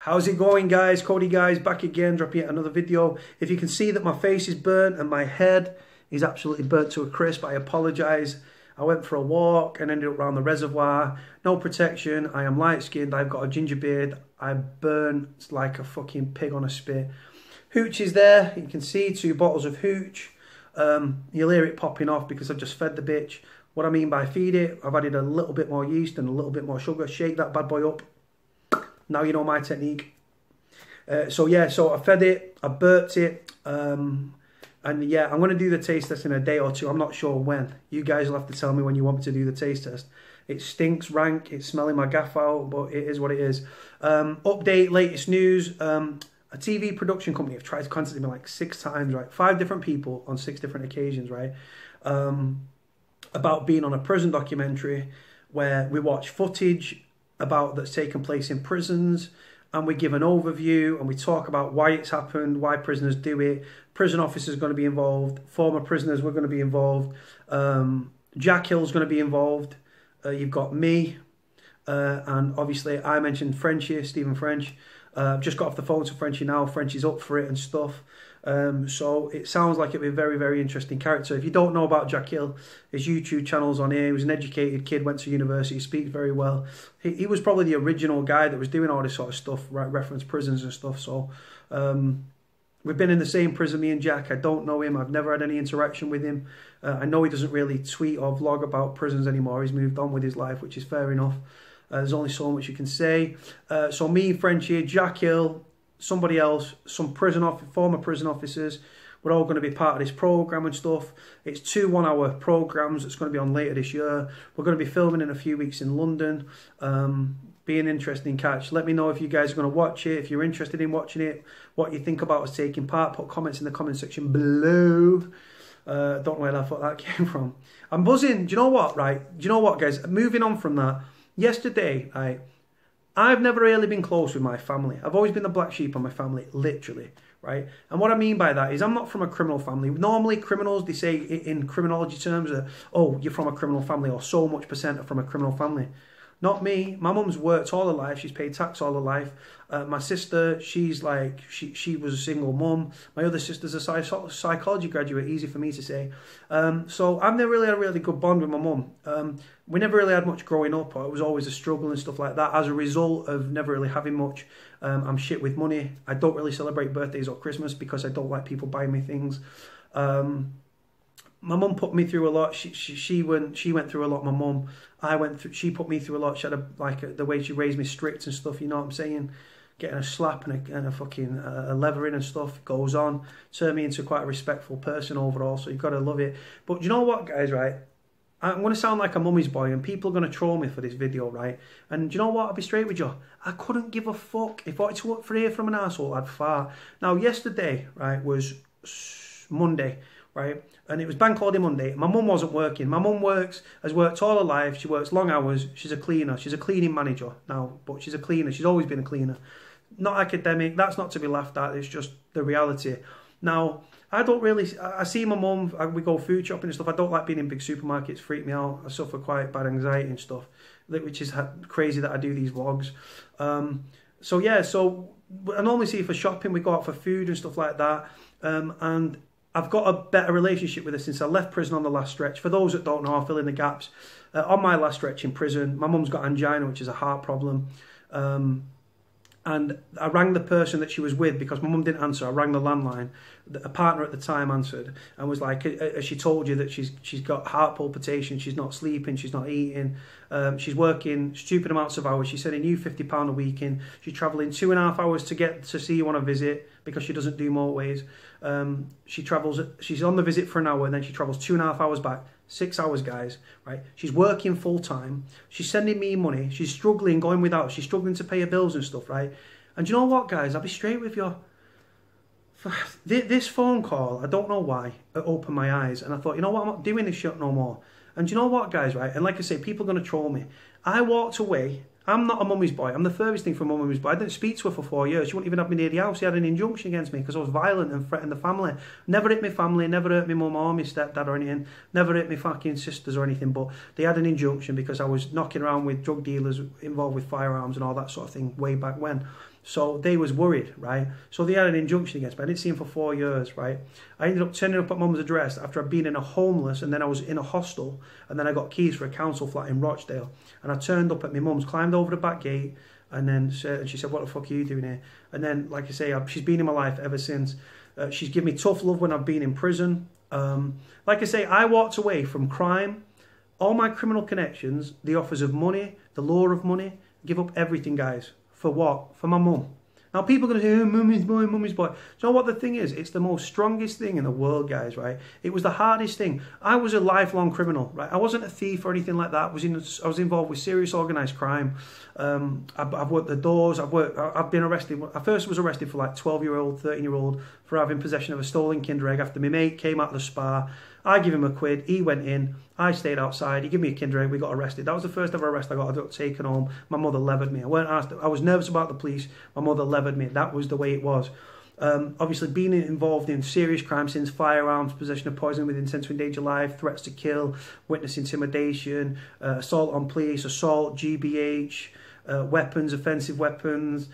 How's it going, guys? Cody guys back again, dropping yet another video. If you can see that my face is burnt and my head is absolutely burnt to a crisp, I apologise. I went for a walk and ended up around the reservoir. No protection. I am light skinned. I've got a ginger beard. I burn like a fucking pig on a spit. Hooch is there. You can see 2 bottles of hooch. You'll hear it popping off because I've just fed the bitch. What I mean by feed it, I've added a little bit more yeast and a little bit more sugar. Shake that bad boy up. Now you know my technique. So I fed it, I burped it, and yeah, I'm going to do the taste test in a day or two. I'm not sure when. You guys will have to tell me when you want me to do the taste test. It stinks rank, it's smelling my gaff out, but it is what it is. Update, latest news. A TV production company have tried to contact me like 6 times, right? 5 different people on 6 different occasions, right? About being on a prison documentary where we watch footage about that's taken place in prisons, and we give an overview and we talk about why it's happened, why prisoners do it. Prison officers are going to be involved, former prisoners were going to be involved, Jack Hill's going to be involved, you've got me, and obviously I mentioned French here, Stephen French. Just got off the phone to Frenchy now. Frenchy's up for it and stuff. So it sounds like it'll be a very, very interesting character. If you don't know about Jack Hill, his YouTube channel's on here. He was an educated kid, went to university, speaks very well. He was probably the original guy that was doing all this sort of stuff, reference prisons and stuff. So we've been in the same prison, me and Jack. I don't know him. I've never had any interaction with him. I know he doesn't really tweet or vlog about prisons anymore. He's moved on with his life, which is fair enough. There's only so much you can say. So me, Frenchie, Jack Hill, somebody else, some former prison officers, we're all going to be part of this program and stuff. It's 2 one-hour programs. It's going to be on later this year. We're going to be filming in a few weeks in London. Be an interesting catch. Let me know if you guys are going to watch it, if you're interested in watching it, what you think about us taking part. Put comments in the comment section below. Don't know where I thought that came from. I'm buzzing. Do you know what, right? Do you know what, guys? Moving on from that. Yesterday, I've never really been close with my family. I've always been the black sheep of my family, literally, right? And what I mean by that is I'm not from a criminal family. Normally, criminals, they say in criminology terms, oh, you're from a criminal family, or so much percent are from a criminal family. Not me. My mum's worked all her life. She's paid tax all her life. My sister, she's like, she was a single mum. My other sister's a psychology graduate, easy for me to say. So I've never really had a really good bond with my mum. We never really had much growing up. It was always a struggle and stuff like that. As a result of never really having much, I'm shit with money. I don't really celebrate birthdays or Christmas because I don't like people buying me things. My mum put me through a lot. She went through a lot. My mum, she put me through a lot. She had the way she raised me strict and stuff. You know what I'm saying? Getting a slap and a fucking a levering and stuff goes on. Turned me into quite a respectful person overall. So you've got to love it. But you know what, guys? Right? I'm going to sound like a mummy's boy, and people are going to troll me for this video, right? And you know what? I'll be straight with you. I couldn't give a fuck. If I wanted to hear from an arsehole, I'd fart. Now, yesterday, right, was Monday, right? And it was Bank Holiday Monday. My mum wasn't working. My mum has worked all her life. She works long hours. She's a cleaner. She's a cleaning manager now, but she's a cleaner. She's always been a cleaner. Not academic. That's not to be laughed at. It's just the reality. Now, I see my mum, we go food shopping and stuff. I don't like being in big supermarkets, freak me out. I suffer quite bad anxiety and stuff, which is crazy that I do these vlogs. So I normally see her for shopping, we go out for food and stuff like that. And I've got a better relationship with her since I left prison on the last stretch. For those that don't know, I'll fill in the gaps. On my last stretch in prison, my mum's got angina, which is a heart problem. And I rang the person that she was with because my mum didn't answer. I rang the landline. A partner at the time answered and was like, has she told you that she's got heart palpitation, she's not sleeping, she's not eating, she's working stupid amounts of hours. She's sending you £50 a week in. She's travelling 2.5 hours to get to see you on a visit because she doesn't do motorways. She's on the visit for an hour and then she travels 2.5 hours back. 6 hours, guys, right? She's working full time. She's sending me money. She's struggling, going without. She's struggling to pay her bills and stuff, right? And you know what, guys? I'll be straight with you. This phone call, I don't know why, it opened my eyes. And I thought, you know what? I'm not doing this shit no more. And you know what, guys, right? And like I say, people are going to troll me. I walked away. I'm not a mummy's boy. I'm the furthest thing from a mummy's boy. I didn't speak to her for 4 years. She wouldn't even have me near the house. She had an injunction against me because I was violent and threatened the family. Never hit my family, never hurt my mum or my stepdad or anything. Never hit my fucking sisters or anything. But they had an injunction because I was knocking around with drug dealers involved with firearms and all that sort of thing way back when. So they was worried, right? So they had an injunction against me. I didn't see him for 4 years, right? I ended up turning up at mum's address after I'd been in a homeless, and then I was in a hostel, and then I got keys for a council flat in Rochdale. And I turned up at my mum's, climbed over the back gate, and then she said, what the fuck are you doing here? And then, like I say, she's been in my life ever since. She's given me tough love when I've been in prison. Like I say, I walked away from crime, all my criminal connections, the offers of money, the lure of money, give up everything, guys. For what? For my mum. Now, people are going to say, oh, mummy's boy, mummy's boy. Do you know what the thing is? It's the most strongest thing in the world, guys, right? It was the hardest thing. I was a lifelong criminal, right? I wasn't a thief or anything like that. I was involved with serious organised crime. I've worked the doors. I've been arrested. I first was arrested for like 12-year-old, 13-year-old for having possession of a stolen Kinder Egg after my mate came out of the spa. I give him a quid. He went in. I stayed outside. He gave me a Kinder Egg. We got arrested. That was the first ever arrest I got. I got taken home. My mother levered me. I weren't asked. I was nervous about the police. My mother levered me. That was the way it was. Obviously, being involved in serious crime since firearms, possession of poison with intent to endanger life, threats to kill, witness intimidation, assault on police, assault, GBH, weapons, offensive weapons,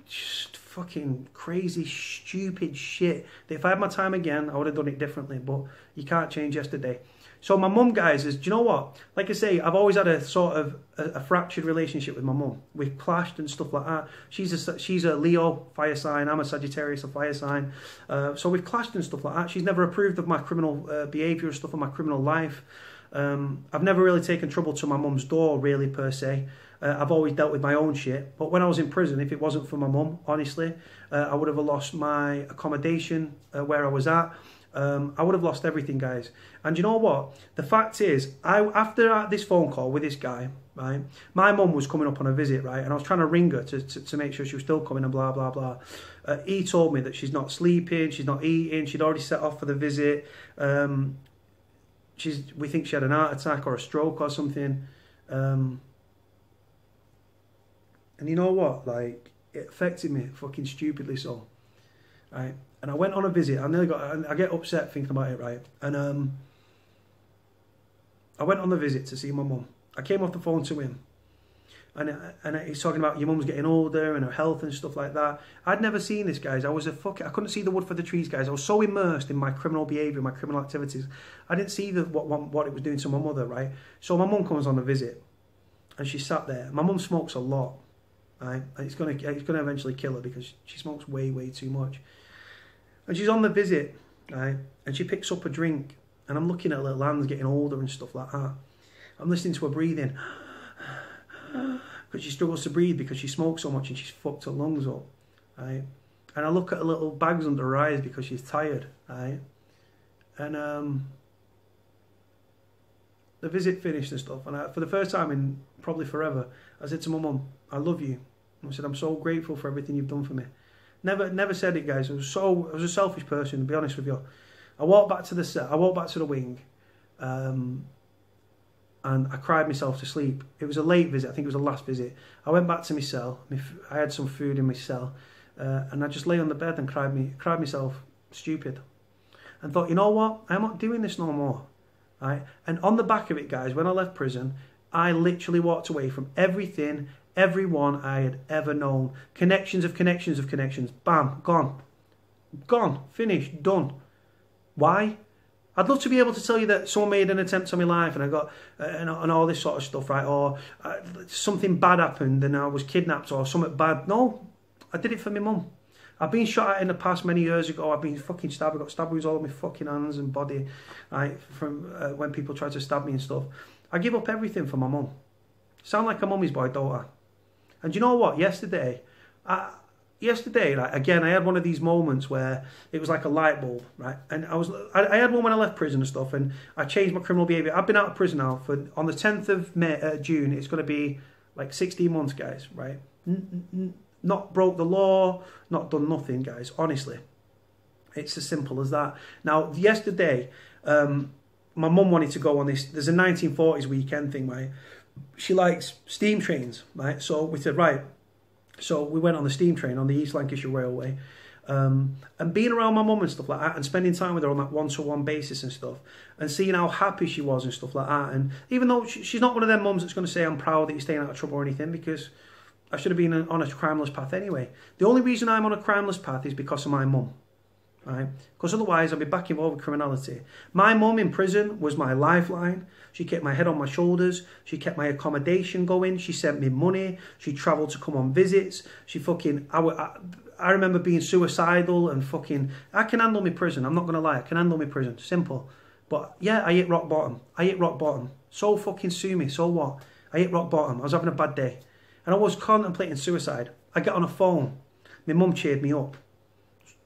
just fucking crazy, stupid shit. That if I had my time again, I would have done it differently, but you can't change yesterday. So my mum, guys, do you know what? Like I say, I've always had a sort of a fractured relationship with my mum. We've clashed and stuff like that. She's a Leo, fire sign. I'm a Sagittarius, a fire sign. So we've clashed and stuff like that. She's never approved of my criminal behaviour and stuff in my criminal life. I've never really taken trouble to my mum's door, really, per se. I've always dealt with my own shit. But when I was in prison, if it wasn't for my mum, honestly, I would have lost my accommodation where I was at. I would have lost everything, guys. And you know what? The fact is, after this phone call with this guy, right, my mum was coming up on a visit, right, and I was trying to ring her to make sure she was still coming and blah, blah, blah. He told me that she's not sleeping, she's not eating, she'd already set off for the visit. We think she had an heart attack or a stroke or something. And you know what? Like, it affected me fucking stupidly so, right? And I went on a visit. I get upset thinking about it, right? And I went on the visit to see my mum. I came off the phone to him, and he's talking about your mum's getting older and her health and stuff like that. I'd never seen this, guys. I couldn't see the wood for the trees, guys. I was so immersed in my criminal behaviour, my criminal activities. I didn't see what it was doing to my mother, right? So my mum comes on the visit, and she sat there. My mum smokes a lot, right? And it's gonna eventually kill her because she smokes way, way too much. And she's on the visit, right? And she picks up a drink, and I'm looking at her little hands getting older and stuff like that. I'm listening to her breathing, because she struggles to breathe because she smokes so much and she's fucked her lungs up, right? And I look at her little bags under her eyes because she's tired, right? And the visit finished and stuff, and for the first time in probably forever, I said to my mum, "I love you." And I said, "I'm so grateful for everything you've done for me." Never said it, guys. I was a selfish person, to be honest with you. I walked back to the set. I walked back to the wing, and I cried myself to sleep. It was a late visit. I think it was the last visit. I went back to my cell. I had some food in my cell, and I just lay on the bed and cried myself stupid, and thought, you know what? I'm not doing this no more, right? And on the back of it, guys, when I left prison, I literally walked away from everything. Everyone I had ever known. Connections of connections of connections. Bam, gone. Gone. Finished. Done. Why? I'd love to be able to tell you that someone made an attempt on my life and I got, and all this sort of stuff, right? Or something bad happened and I was kidnapped or something bad. No, I did it for my mum. I've been shot at in the past many years ago. I've been fucking stabbed. I got stab wounds all over my fucking hands and body, right? From when people tried to stab me and stuff. I give up everything for my mum. Sound like a mummy's boy, don't I? And you know what? Yesterday, like, again, I had one of these moments where it was like a light bulb, right? And I had one when I left prison and stuff, and I changed my criminal behaviour. I've been out of prison now on the 10th of June. It's going to be like 16 months, guys, right? Not broke the law, not done nothing, guys. Honestly, it's as simple as that. Now, yesterday, my mum wanted to go on this. There's a 1940s weekend thing, right? She likes steam trains, right? So we said, right. So we went on the steam train on the East Lancashire Railway, and being around my mum and stuff like that, and spending time with her on that one-to-one basis and stuff, and seeing how happy she was and stuff like that. And even though she's not one of them mums that's going to say, "I'm proud that you're staying out of trouble" or anything, because I should have been on a crimeless path anyway. The only reason I'm on a crimeless path is because of my mum. Right? Because otherwise I'd be back involved with criminality. My mum in prison was my lifeline. She kept my head on my shoulders. She kept my accommodation going. She sent me money. She travelled to come on visits. She fucking... I remember being suicidal and fucking... I can handle my prison. I'm not going to lie. I can handle my prison. Simple. But yeah, I hit rock bottom. I hit rock bottom. So fucking sue me. So what? I hit rock bottom. I was having a bad day. And I was contemplating suicide. I get on a phone. My mum cheered me up.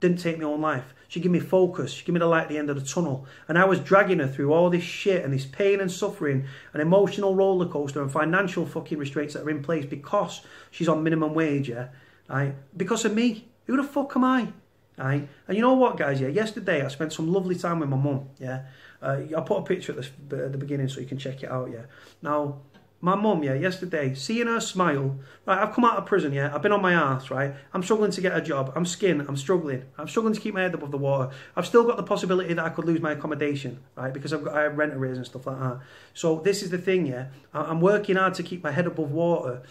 Didn't take my own life. She gave me focus. She gave me the light at the end of the tunnel. And I was dragging her through all this shit and this pain and suffering and emotional roller coaster and financial fucking restraints that are in place because she's on minimum wage, yeah? Right? Because of me. Who the fuck am I? Right? And you know what, guys? Yeah, yesterday I spent some lovely time with my mum, yeah? I'll put a picture at the beginning so you can check it out, yeah? Now, my mum, yeah, yesterday, seeing her smile, right, I've come out of prison, yeah, I've been on my arse, right, I'm struggling to get a job, I'm struggling to keep my head above the water, I've still got the possibility that I could lose my accommodation, right, because I have rent arrears and stuff like that, so this is the thing, yeah, I'm working hard to keep my head above water,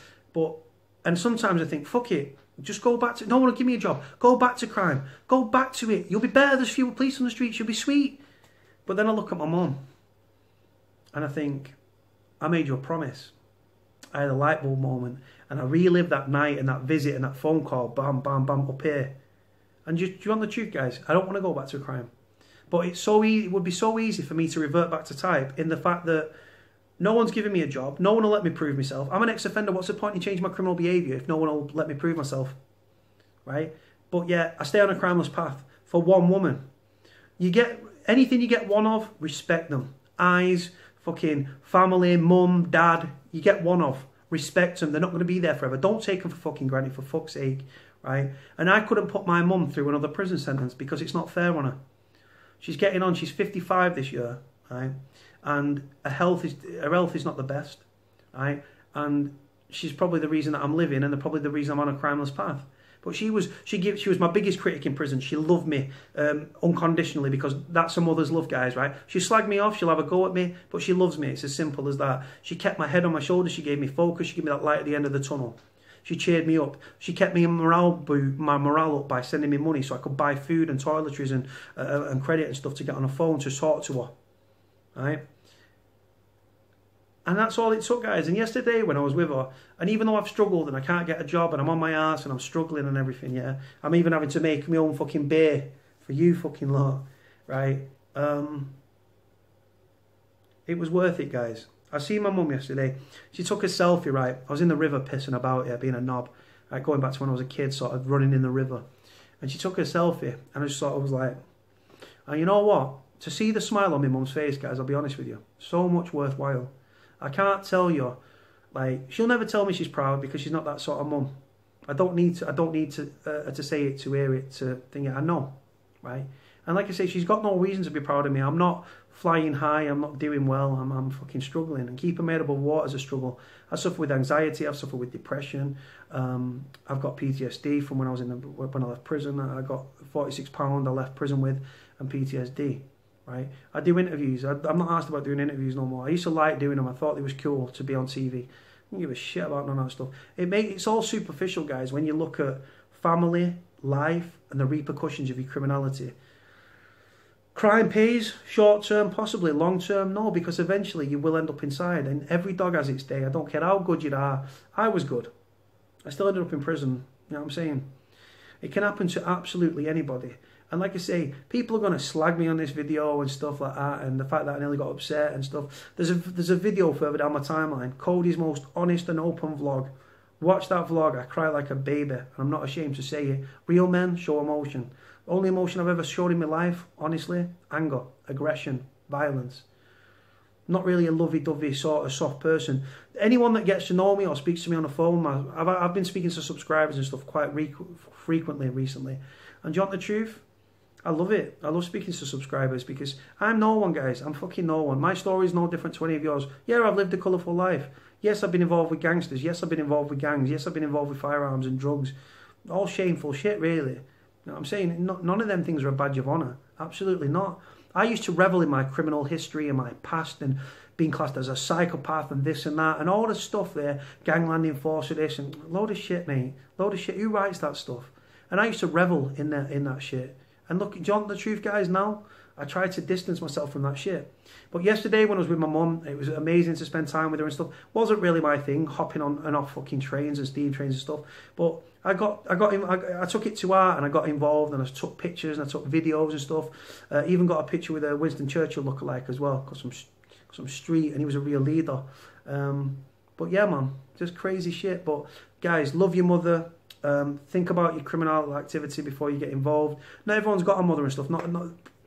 and sometimes I think, fuck it, just go back to, no one will give me a job, go back to crime, go back to it, you'll be better, there's fewer police on the streets, you'll be sweet, but then I look at my mum, and I think, I made you a promise. I had a light bulb moment and I relived that night and that visit and that phone call, bam, bam, bam, up here. And do you want the truth, guys? I don't want to go back to a crime. But it's so easy, it would be so easy for me to revert back to type in the fact that no one's giving me a job, no one will let me prove myself. I'm an ex-offender, what's the point in changing my criminal behaviour if no one will let me prove myself? Right? But yeah, I stay on a crimeless path for one woman. You get, anything you get one of, respect them. Eyes, fucking family, mum, dad, you get one of. Respect them. They're not going to be there forever. Don't take them for fucking granted, for fuck's sake, right? And I couldn't put my mum through another prison sentence because it's not fair on her. She's getting on. She's 55 this year, right? And her health is not the best, right? And she's probably the reason that I'm living and probably the reason I'm on a crimeless path. But she was my biggest critic in prison. She loved me unconditionally because that's a mother's love, guys, right? She slagged me off, she'll have a go at me, but she loves me. It's as simple as that. She kept my head on my shoulders, she gave me focus, she gave me that light at the end of the tunnel. She cheered me up. She kept my morale up by sending me money so I could buy food and toiletries and credit and stuff to get on a phone to talk to her, right? And that's all it took, guys. And yesterday when I was with her, and even though I've struggled and I can't get a job and I'm on my arse and I'm struggling and everything, yeah, I'm even having to make my own fucking beer for you fucking lot, right? It was worth it, guys. I seen my mum yesterday. She took a selfie, right? I was in the river pissing about, yeah, being a knob, right? Going back to when I was a kid, sort of running in the river. And she took a selfie and I just sort of was like, and you know what? To see the smile on my mum's face, guys, I'll be honest with you, so much worthwhile. I can't tell you, like, she'll never tell me she's proud because she's not that sort of mum. I don't need to say it to hear it, to think it. I know, right? And like I say, she's got no reason to be proud of me. I'm not flying high. I'm not doing well. I'm fucking struggling. And keeping my head above water is a struggle. I suffer with anxiety. I've suffered with depression. I've got PTSD from when I left prison. I got £46 I left prison with, and PTSD. Right? I do interviews. I'm not asked about doing interviews no more. I used to like doing them. I thought it was cool to be on TV. I don't give a shit about none of that stuff. It's all superficial, guys, when you look at family, life, and the repercussions of your criminality. Crime pays, short term, possibly long term, no, because eventually you will end up inside. And every dog has its day. I don't care how good you are. I was good. I still ended up in prison. You know what I'm saying? It can happen to absolutely anybody. And like I say, people are going to slag me on this video and stuff like that, and the fact that I nearly got upset and stuff. There's a video further down my timeline, Cody's most honest and open vlog. Watch that vlog, I cry like a baby, and I'm not ashamed to say it. Real men show emotion. The only emotion I've ever showed in my life, honestly, anger, aggression, violence. Not really a lovey-dovey sort of soft person. Anyone that gets to know me or speaks to me on the phone, I've been speaking to subscribers and stuff quite frequently recently. And do you want the truth? I love it. I love speaking to subscribers because I'm no one, guys. I'm fucking no one. My story is no different to any of yours. Yeah, I've lived a colourful life. Yes, I've been involved with gangsters. Yes, I've been involved with gangs. Yes, I've been involved with firearms and drugs. All shameful shit, really. You know what I'm saying? None of them things are a badge of honour. Absolutely not. I used to revel in my criminal history and my past and being classed as a psychopath and this and that and all the stuff there, gangland enforcer this and load of shit, mate, load of shit. Who writes that stuff? And I used to revel in that shit. And look, do you want the truth, guys? Now I try to distance myself from that shit. But yesterday when I was with my mum, it was amazing to spend time with her and stuff. Wasn't really my thing, hopping on and off fucking trains and steam trains and stuff. But I took it to art and I got involved and I took pictures and I took videos and stuff. Even got a picture with a Winston Churchill lookalike as well, got some street, and he was a real leader. But yeah, man, just crazy shit. But guys, love your mother. Think about your criminal activity before you get involved. Not everyone's got a mother and stuff.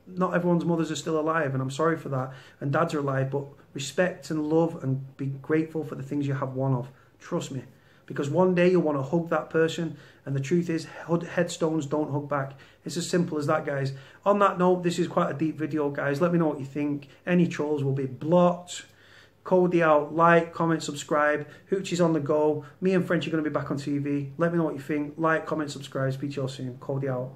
Not everyone's mothers are still alive, and I'm sorry for that. And dads are alive, but respect and love and be grateful for the things you have one of. Trust me. Because one day you'll want to hug that person, and the truth is, headstones don't hug back. It's as simple as that, guys. On that note, this is quite a deep video, guys. Let me know what you think. Any trolls will be blocked. Cody out. Like, comment, subscribe. Hoochie's on the go. Me and French are going to be back on TV. Let me know what you think. Like, comment, subscribe. Speak to you all soon. Cody out.